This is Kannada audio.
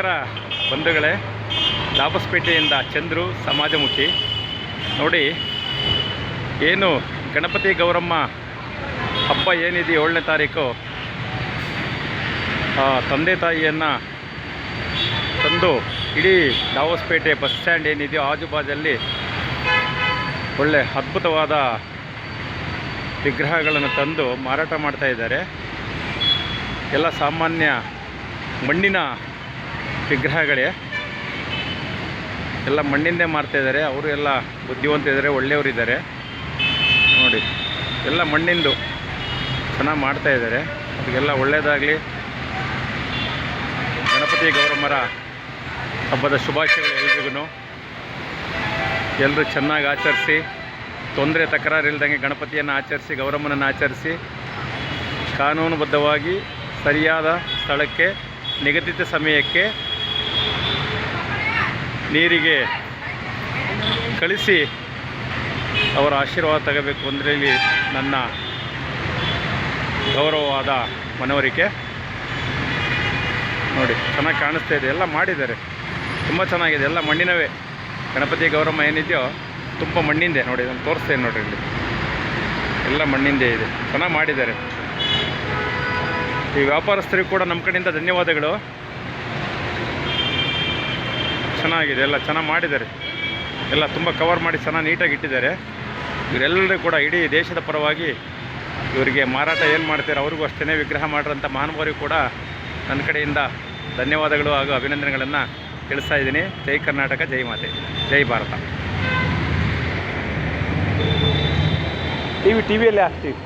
ನಮಸ್ಕಾರ ಬಂಧುಗಳೇ. ದಾಬಸ್ಪೇಟೆಯಿಂದ ಚಂದ್ರು ಸಮಾಜಮುಖಿ. ನೋಡಿ, ಏನು ಗಣಪತಿ ಗೌರಮ್ಮ ಹಬ್ಬ ಏನಿದೆ 7ನೇ ತಾರೀಕು, ತಂದೆ ತಾಯಿಯನ್ನು ತಂದು ಇಡೀ ದಾಬಸ್ಪೇಟೆ ಬಸ್ ಸ್ಟ್ಯಾಂಡ್ ಏನಿದೆಯೋ ಆಜುಬಾಜಲ್ಲಿ ಒಳ್ಳೆ ಅದ್ಭುತವಾದ ವಿಗ್ರಹಗಳನ್ನು ತಂದು ಮಾರಾಟ ಮಾಡ್ತಾ ಇದ್ದಾರೆ. ಎಲ್ಲ ಸಾಮಾನ್ಯ ಮಣ್ಣಿನ ವಿಗ್ರಹಗಳೇ, ಎಲ್ಲ ಮಣ್ಣಿಂದೇ ಮಾರ್ತಾಯಿದ್ದಾರೆ. ಅವರು ಎಲ್ಲ ಬುದ್ಧಿವಂತಿದ್ದಾರೆ, ಒಳ್ಳೆಯವರಿದ್ದಾರೆ. ನೋಡಿ, ಎಲ್ಲ ಮಣ್ಣಿಂದು ಚೆನ್ನಾಗಿ ಮಾಡ್ತಾಯಿದ್ದಾರೆ. ಅದಕ್ಕೆಲ್ಲ ಒಳ್ಳೆಯದಾಗಲಿ. ಗಣಪತಿ ಗೌರಮ್ಮರ ಹಬ್ಬದ ಶುಭಾಶಯಗಳು ಎಲ್ರಿಗೂ. ಎಲ್ಲರೂ ಚೆನ್ನಾಗಿ ಆಚರಿಸಿ, ತೊಂದರೆ ತಕರಾರು ಇಲ್ದಂಗೆ ಗಣಪತಿಯನ್ನು ಆಚರಿಸಿ, ಗೌರಮ್ಮನನ್ನು ಆಚರಿಸಿ, ಕಾನೂನುಬದ್ಧವಾಗಿ ಸರಿಯಾದ ಸ್ಥಳಕ್ಕೆ ನಿಗದಿತ ಸಮಯಕ್ಕೆ ನೀರಿಗೆ ಕಳಿಸಿ ಅವರ ಆಶೀರ್ವಾದ ತಗೋಬೇಕು ಅಂದರೆ ನನ್ನ ಗೌರವವಾದ ಮನವರಿಕೆ. ನೋಡಿ, ಚೆನ್ನಾಗಿ ಕಾಣಿಸ್ತಾ ಇದೆ. ಎಲ್ಲ ಮಾಡಿದ್ದಾರೆ, ತುಂಬ ಚೆನ್ನಾಗಿದೆ. ಎಲ್ಲ ಮಣ್ಣಿನವೇ. ಗಣಪತಿ ಗೌರಮ್ಮ ಏನಿದೆಯೋ ತುಂಬ ಮಣ್ಣಿಂದೆ. ನೋಡಿ, ನಾನು ತೋರಿಸ್ತೇನೆ ನೋಡಿರಿ, ಇಲ್ಲಿ ಎಲ್ಲ ಮಣ್ಣಿಂದೇ ಇದೆ. ಚೆನ್ನಾಗಿ ಮಾಡಿದ್ದಾರೆ. ಈ ವ್ಯಾಪಾರಸ್ಥರಿಗೂ ಕೂಡ ನಮ್ಮ ಕಡೆಯಿಂದ ಧನ್ಯವಾದಗಳು. ಚೆನ್ನಾಗಿದೆ, ಎಲ್ಲ ಚೆನ್ನಾಗಿ ಮಾಡಿದ್ದಾರೆ. ಎಲ್ಲ ತುಂಬ ಕವರ್ ಮಾಡಿ ಚೆನ್ನಾಗಿ ನೀಟಾಗಿ ಇಟ್ಟಿದ್ದಾರೆ. ಇವರೆಲ್ಲರೂ ಕೂಡ ಇಡೀ ದೇಶದ ಪರವಾಗಿ ಇವರಿಗೆ ಮಾರಾಟ ಏನು ಮಾಡ್ತಾರೆ ಅವ್ರಿಗೂ ಅಷ್ಟೇ ವಿಗ್ರಹ ಮಾಡಿರೋಂಥ ಮಹಾನುಭಾವರಿಗೂ ಕೂಡ ನನ್ನ ಕಡೆಯಿಂದ ಧನ್ಯವಾದಗಳು ಹಾಗೂ ಅಭಿನಂದನೆಗಳನ್ನು ತಿಳಿಸ್ತಾ ಇದ್ದೀನಿ. ಜೈ ಕರ್ನಾಟಕ, ಜೈ ಮಾತೆ, ಜೈ ಭಾರತ. ಟಿವಿಯಲ್ಲಿ ಹಾಕ್ತೀವಿ.